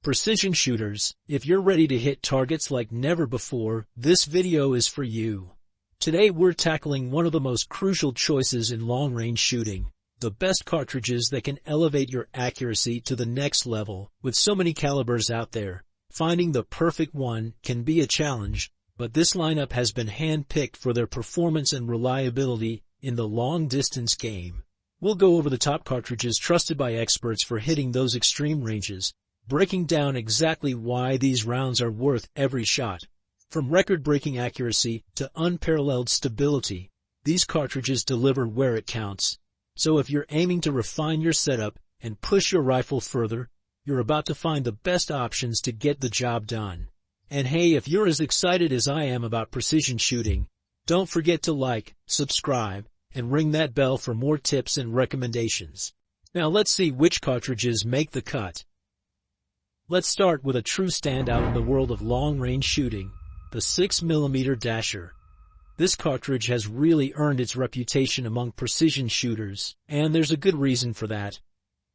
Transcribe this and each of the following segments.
Precision shooters, if you're ready to hit targets like never before, this video is for you. Today we're tackling one of the most crucial choices in long-range shooting, the best cartridges that can elevate your accuracy to the next level. With so many calibers out there, finding the perfect one can be a challenge, but this lineup has been hand-picked for their performance and reliability in the long-distance game. We'll go over the top cartridges trusted by experts for hitting those extreme ranges, breaking down exactly why these rounds are worth every shot. From record-breaking accuracy to unparalleled stability, these cartridges deliver where it counts. So if you're aiming to refine your setup and push your rifle further, you're about to find the best options to get the job done. And hey, if you're as excited as I am about precision shooting, don't forget to like, subscribe, and ring that bell for more tips and recommendations. Now let's see which cartridges make the cut. Let's start with a true standout in the world of long-range shooting, the 6mm Dasher. This cartridge has really earned its reputation among precision shooters, and there's a good reason for that.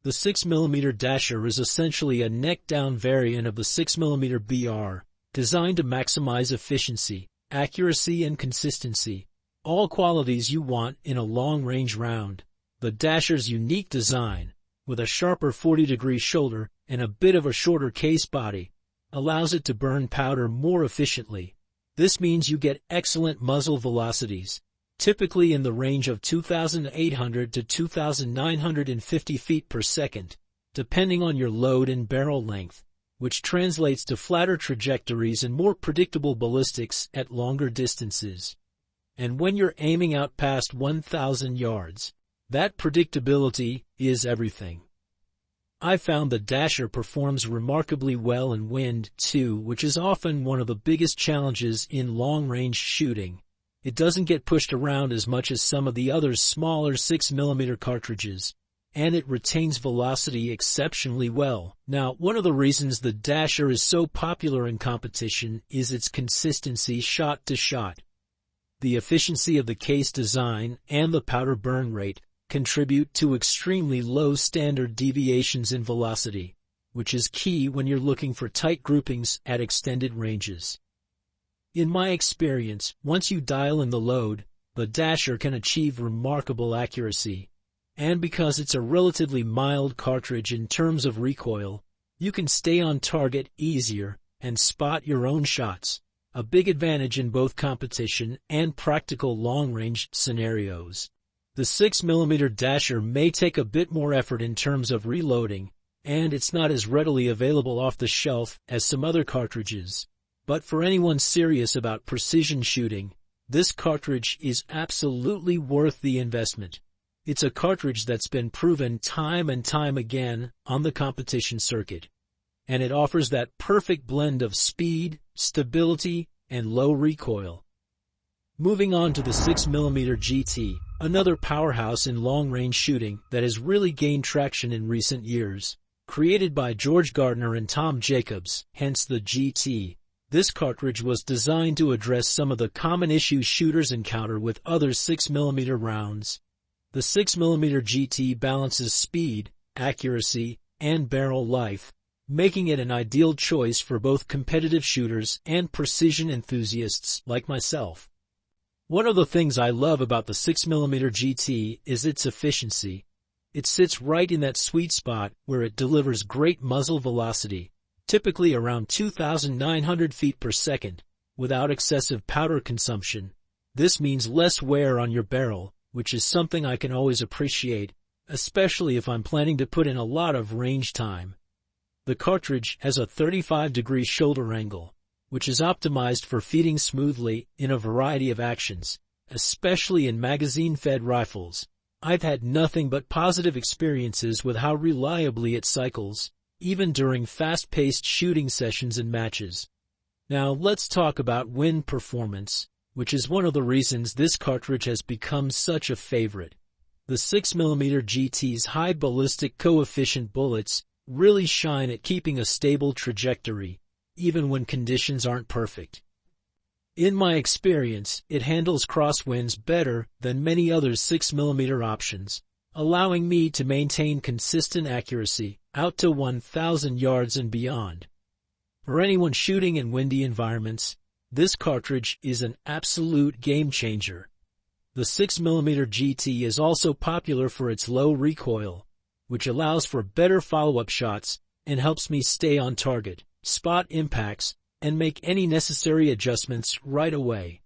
The 6mm Dasher is essentially a neck-down variant of the 6mm BR, designed to maximize efficiency, accuracy, and consistency, all qualities you want in a long-range round. The Dasher's unique design, with a sharper 40-degree shoulder and a bit of a shorter case body, allows it to burn powder more efficiently. This means you get excellent muzzle velocities, typically in the range of 2,800 to 2,950 feet per second, depending on your load and barrel length, which translates to flatter trajectories and more predictable ballistics at longer distances. And when you're aiming out past 1,000 yards, that predictability is everything. I found the Dasher performs remarkably well in wind, too, which is often one of the biggest challenges in long-range shooting. It doesn't get pushed around as much as some of the other smaller 6mm cartridges, and it retains velocity exceptionally well. Now, one of the reasons the Dasher is so popular in competition is its consistency shot to shot. The efficiency of the case design and the powder burn rate contribute to extremely low standard deviations in velocity, which is key when you're looking for tight groupings at extended ranges. In my experience, once you dial in the load, the Dasher can achieve remarkable accuracy. And because it's a relatively mild cartridge in terms of recoil, you can stay on target easier and spot your own shots, a big advantage in both competition and practical long-range scenarios. The 6mm Dasher may take a bit more effort in terms of reloading, and it's not as readily available off the shelf as some other cartridges. But for anyone serious about precision shooting, this cartridge is absolutely worth the investment. It's a cartridge that's been proven time and time again on the competition circuit, and it offers that perfect blend of speed, stability, and low recoil. Moving on to the 6mm GT, another powerhouse in long-range shooting that has really gained traction in recent years. Created by George Gardner and Tom Jacobs, hence the GT, this cartridge was designed to address some of the common issues shooters encounter with other 6mm rounds. The 6mm GT balances speed, accuracy, and barrel life, making it an ideal choice for both competitive shooters and precision enthusiasts like myself. One of the things I love about the 6mm GT is its efficiency. It sits right in that sweet spot where it delivers great muzzle velocity, typically around 2,900 feet per second, without excessive powder consumption. This means less wear on your barrel, which is something I can always appreciate, especially if I'm planning to put in a lot of range time. The cartridge has a 35-degree shoulder angle, which is optimized for feeding smoothly in a variety of actions, especially in magazine-fed rifles. I've had nothing but positive experiences with how reliably it cycles, even during fast-paced shooting sessions and matches. Now let's talk about wind performance, which is one of the reasons this cartridge has become such a favorite. The 6mm GT's high ballistic coefficient bullets really shine at keeping a stable trajectory, even when conditions aren't perfect. In my experience, it handles crosswinds better than many other 6mm options, allowing me to maintain consistent accuracy out to 1,000 yards and beyond. For anyone shooting in windy environments, this cartridge is an absolute game changer. The 6mm GT is also popular for its low recoil, which allows for better follow-up shots and helps me stay on target, spot impacts, and make any necessary adjustments right away.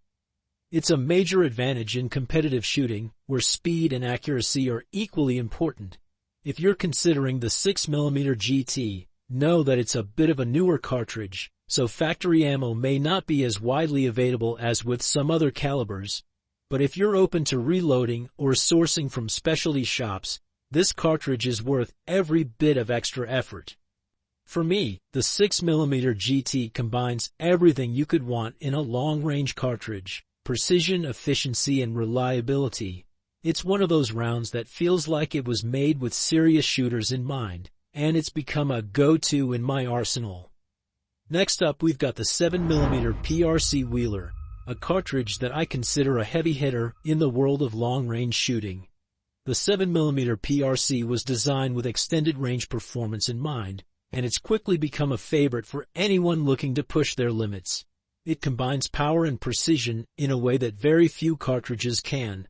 It's a major advantage in competitive shooting, where speed and accuracy are equally important. If you're considering the 6mm GT, know that it's a bit of a newer cartridge, so factory ammo may not be as widely available as with some other calibers. But if you're open to reloading or sourcing from specialty shops, this cartridge is worth every bit of extra effort. For me, the 6mm GT combines everything you could want in a long-range cartridge: precision, efficiency, and reliability. It's one of those rounds that feels like it was made with serious shooters in mind, and it's become a go-to in my arsenal. Next up, we've got the 7mm PRC Wheeler, a cartridge that I consider a heavy hitter in the world of long-range shooting. The 7mm PRC was designed with extended range performance in mind, and it's quickly become a favorite for anyone looking to push their limits. It combines power and precision in a way that very few cartridges can,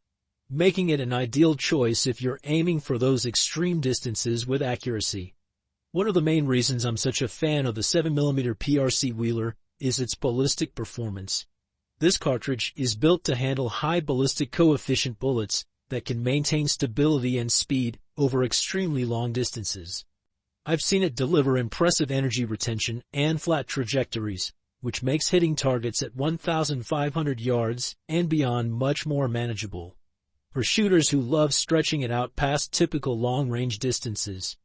making it an ideal choice if you're aiming for those extreme distances with accuracy. One of the main reasons I'm such a fan of the 7mm PRC Wheeler is its ballistic performance. This cartridge is built to handle high ballistic coefficient bullets that can maintain stability and speed over extremely long distances. I've seen it deliver impressive energy retention and flat trajectories, which makes hitting targets at 1,500 yards and beyond much more manageable. For shooters who love stretching it out past typical long-range distances,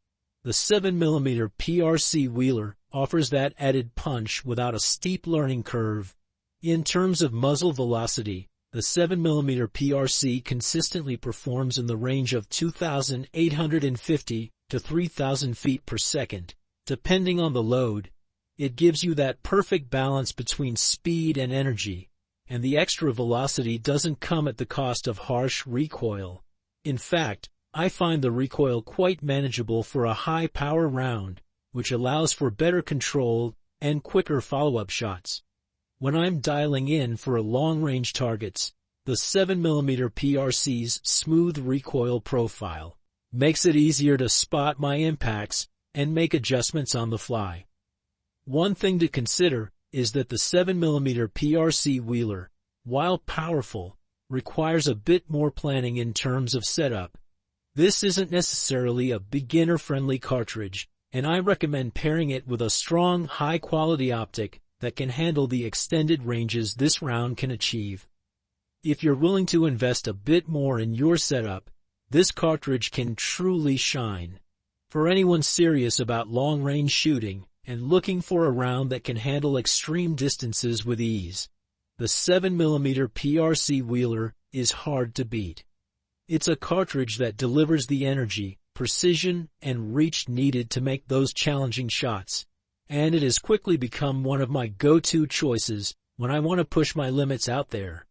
the 7mm PRC Wheeler offers that added punch without a steep learning curve. In terms of muzzle velocity, the 7mm PRC consistently performs in the range of 2,850 to 3,000 feet per second, depending on the load. It gives you that perfect balance between speed and energy, and the extra velocity doesn't come at the cost of harsh recoil. In fact, I find the recoil quite manageable for a high-power round, which allows for better control and quicker follow-up shots. When I'm dialing in for long-range targets, the 7mm PRC's smooth recoil profile makes it easier to spot my impacts and make adjustments on the fly. One thing to consider is that the 7mm PRC Wheeler, while powerful, requires a bit more planning in terms of setup. This isn't necessarily a beginner-friendly cartridge, and I recommend pairing it with a strong, high-quality optic that can handle the extended ranges this round can achieve. If you're willing to invest a bit more in your setup, this cartridge can truly shine. For anyone serious about long-range shooting and looking for a round that can handle extreme distances with ease, the 7mm PRC Wheeler is hard to beat. It's a cartridge that delivers the energy, precision, and reach needed to make those challenging shots, and it has quickly become one of my go-to choices when I want to push my limits out there.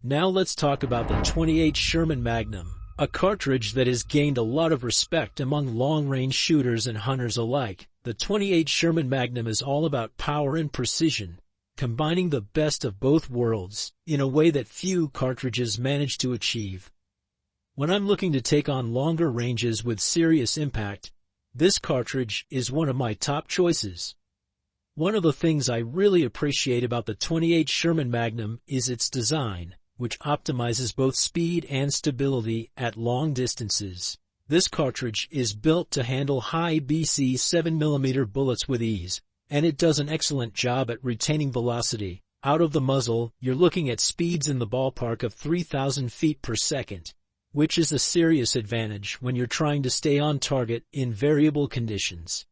Now let's talk about the .28 Sherman Magnum, a cartridge that has gained a lot of respect among long-range shooters and hunters alike. The .28 Sherman Magnum is all about power and precision, combining the best of both worlds in a way that few cartridges manage to achieve. When I'm looking to take on longer ranges with serious impact, this cartridge is one of my top choices. One of the things I really appreciate about the .28 Sherman Magnum is its design, which optimizes both speed and stability at long distances. This cartridge is built to handle high BC 7mm bullets with ease, and it does an excellent job at retaining velocity. Out of the muzzle, you're looking at speeds in the ballpark of 3,000 feet per second, which is a serious advantage when you're trying to stay on target in variable conditions.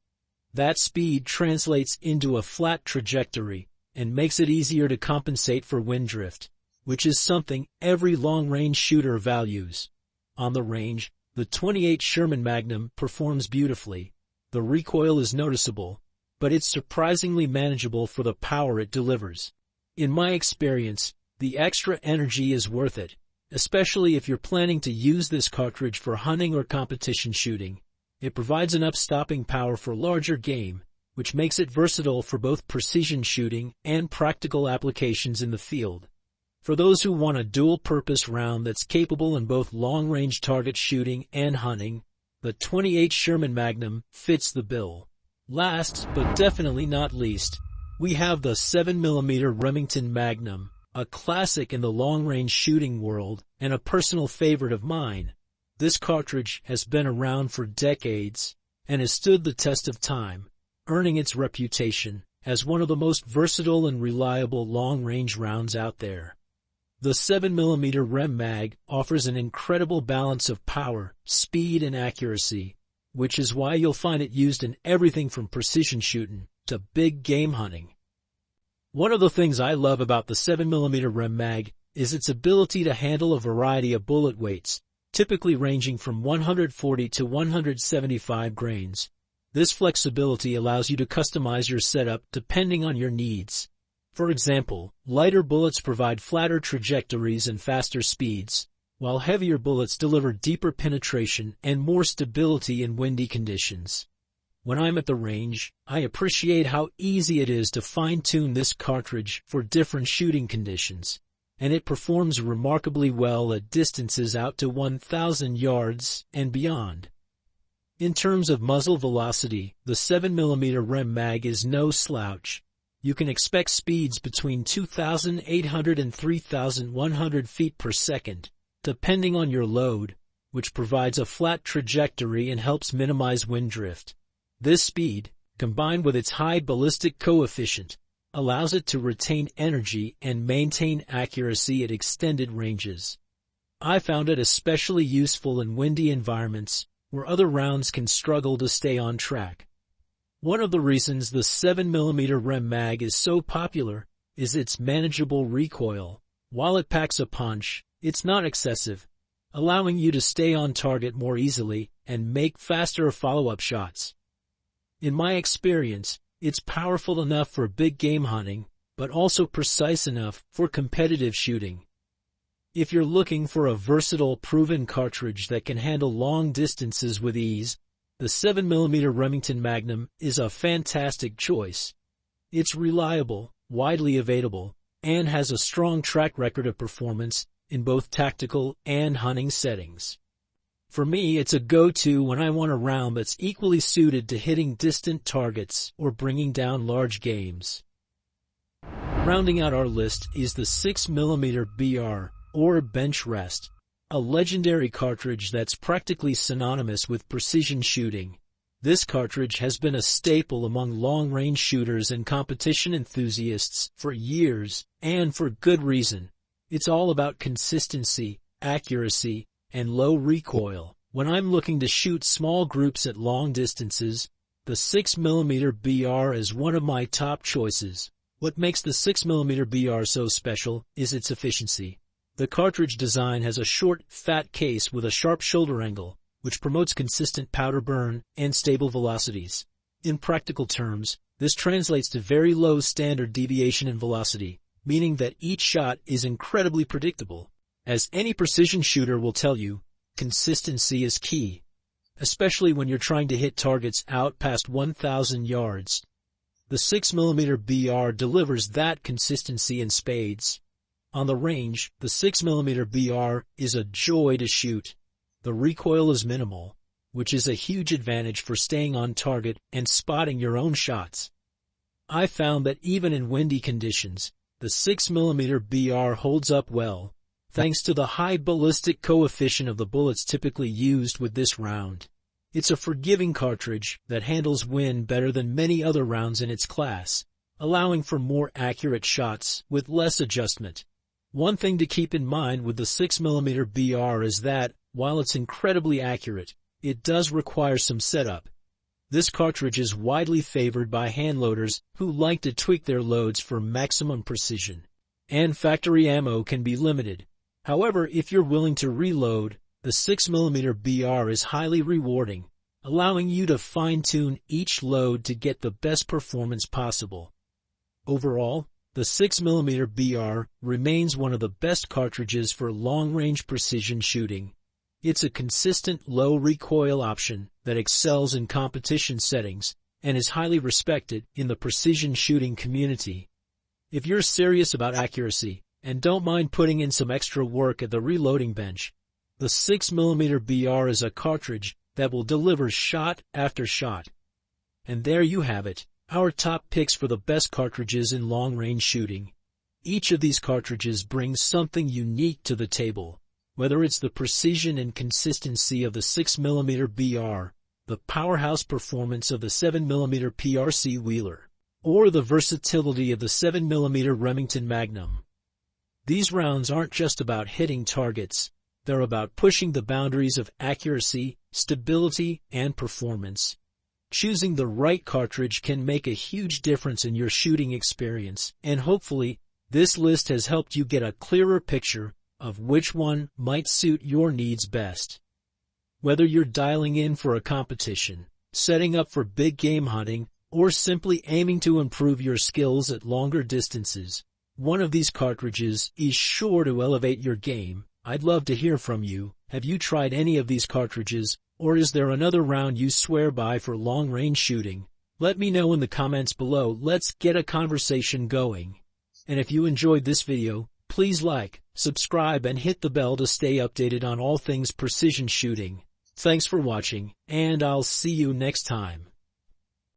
That speed translates into a flat trajectory and makes it easier to compensate for wind drift, which is something every long-range shooter values. On the range, the .28 Sherman Magnum performs beautifully. The recoil is noticeable, but it's surprisingly manageable for the power it delivers. In my experience, the extra energy is worth it, especially if you're planning to use this cartridge for hunting or competition shooting. It provides enough stopping power for larger game, which makes it versatile for both precision shooting and practical applications in the field. For those who want a dual-purpose round that's capable in both long-range target shooting and hunting, the .28 Sherman Magnum fits the bill. Last, but definitely not least, we have the 7mm Remington Magnum, a classic in the long-range shooting world and a personal favorite of mine. This cartridge has been around for decades and has stood the test of time, earning its reputation as one of the most versatile and reliable long-range rounds out there. The 7mm Rem Mag offers an incredible balance of power, speed, and accuracy, which is why you'll find it used in everything from precision shooting to big game hunting. One of the things I love about the 7mm Rem Mag is its ability to handle a variety of bullet weights, typically ranging from 140 to 175 grains. This flexibility allows you to customize your setup depending on your needs. For example, lighter bullets provide flatter trajectories and faster speeds, while heavier bullets deliver deeper penetration and more stability in windy conditions. When I'm at the range, I appreciate how easy it is to fine-tune this cartridge for different shooting conditions, and it performs remarkably well at distances out to 1,000 yards and beyond. In terms of muzzle velocity, the 7mm Rem Mag is no slouch. You can expect speeds between 2,800 and 3,100 feet per second, depending on your load, which provides a flat trajectory and helps minimize wind drift. This speed, combined with its high ballistic coefficient, allows it to retain energy and maintain accuracy at extended ranges. I found it especially useful in windy environments where other rounds can struggle to stay on track. One of the reasons the 7mm Rem Mag is so popular is its manageable recoil. While it packs a punch, it's not excessive, allowing you to stay on target more easily and make faster follow-up shots. In my experience, it's powerful enough for big game hunting, but also precise enough for competitive shooting. If you're looking for a versatile, proven cartridge that can handle long distances with ease, the 7mm Remington Magnum is a fantastic choice. It's reliable, widely available, and has a strong track record of performance in both tactical and hunting settings. For me, it's a go-to when I want a round that's equally suited to hitting distant targets or bringing down large games. Rounding out our list is the 6mm BR, or bench rest, a legendary cartridge that's practically synonymous with precision shooting. This cartridge has been a staple among long-range shooters and competition enthusiasts for years, and for good reason. It's all about consistency, accuracy, and low recoil. When I'm looking to shoot small groups at long distances, the 6mm BR is one of my top choices. What makes the 6mm BR so special is its efficiency. The cartridge design has a short, fat case with a sharp shoulder angle, which promotes consistent powder burn and stable velocities. In practical terms, this translates to very low standard deviation in velocity, meaning that each shot is incredibly predictable. As any precision shooter will tell you, consistency is key, especially when you're trying to hit targets out past 1,000 yards. The 6mm BR delivers that consistency in spades. On the range, the 6mm BR is a joy to shoot. The recoil is minimal, which is a huge advantage for staying on target and spotting your own shots. I found that even in windy conditions, the 6mm BR holds up well, thanks to the high ballistic coefficient of the bullets typically used with this round. It's a forgiving cartridge that handles wind better than many other rounds in its class, allowing for more accurate shots with less adjustment. One thing to keep in mind with the 6mm BR is that, while it's incredibly accurate, it does require some setup. This cartridge is widely favored by handloaders who like to tweak their loads for maximum precision, and factory ammo can be limited. However, if you're willing to reload, the 6mm BR is highly rewarding, allowing you to fine-tune each load to get the best performance possible. Overall, The 6mm BR remains one of the best cartridges for long-range precision shooting. It's a consistent low-recoil option that excels in competition settings and is highly respected in the precision shooting community. If you're serious about accuracy and don't mind putting in some extra work at the reloading bench, the 6mm BR is a cartridge that will deliver shot after shot. And there you have it, our top picks for the best cartridges in long-range shooting. Each of these cartridges brings something unique to the table, whether it's the precision and consistency of the 6mm BR, the powerhouse performance of the 7mm PRC Wheeler, or the versatility of the 7mm Remington Magnum. These rounds aren't just about hitting targets, they're about pushing the boundaries of accuracy, stability, and performance. Choosing the right cartridge can make a huge difference in your shooting experience, and hopefully, this list has helped you get a clearer picture of which one might suit your needs best. Whether you're dialing in for a competition, setting up for big game hunting, or simply aiming to improve your skills at longer distances, one of these cartridges is sure to elevate your game. I'd love to hear from you. Have you tried any of these cartridges, or is there another round you swear by for long-range shooting? Let me know in the comments below. Let's get a conversation going. And if you enjoyed this video, please like, subscribe, and hit the bell to stay updated on all things precision shooting. Thanks for watching, and I'll see you next time.